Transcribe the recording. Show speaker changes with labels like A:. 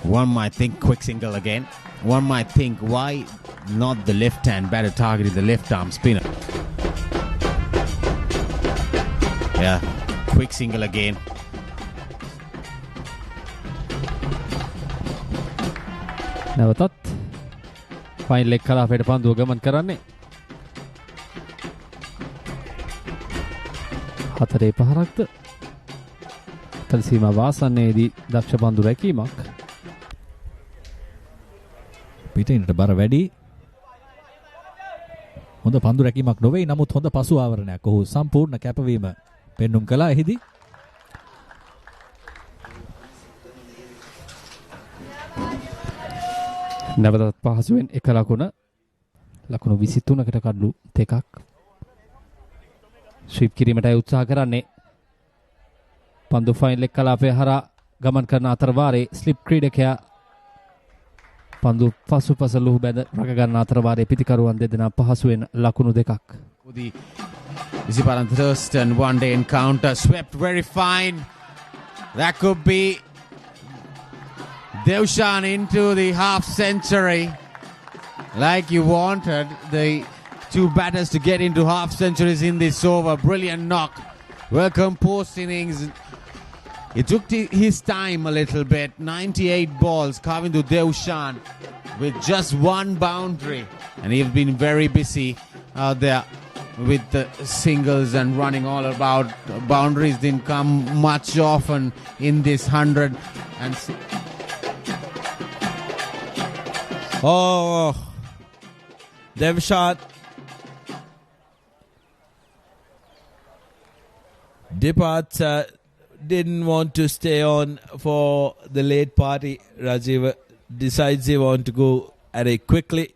A: One might think quick single again. One might think, why not the left hand batter targeting the left arm spinner? Yeah, quick single again.
B: නැවතත් final එක කලාපයට පන්දුව ගමන් කරන්නේ. 4 පහරක්ද තල සීමාව ආසන්නයේදී දක්ෂ පන්දු රැකීමක්.
C: පිටින්ට බර වැඩි. හොඳ පන්දු රැකීමක් නොවේ. නමුත් හොඳ පසු ආවරණයක්. ඔහු සම්පූර්ණ කැපවීම පෙන්눔 කළා එහිදී.
B: නැවතත් පහසුවෙන් එක ලකුණු 23කට කඩලු දෙකක් ස්විප් කිරීමටයි උත්සාහ කරන්නේ. පන්දු ෆයිනල් එක කලාපය හරහා ගමන් කරන අතර වාරේ ස්ලිප් ක්‍රීඩකයා පන්දු පසුපස ලුහු බැඳ රැක ගන්න අතර වාරේ පිටිකරුවන් දෙදෙනා පහසුවෙන් ලකුණු දෙකක්.
A: The Isiparan Thurston one day encounter swept very fine. That could be Devshan into the half century like you wanted the two batters to get into half centuries in this over. Brilliant knock, well composed innings. It took his time a little bit. 98 balls coming to Devshan with just one boundary, and he's been very busy out there with the singles and running all about. Boundaries didn't come much often in this 100 and
D: oh, Devshan departs. Didn't want to stay on for the late party. Rajiv decides he want to go at it quickly.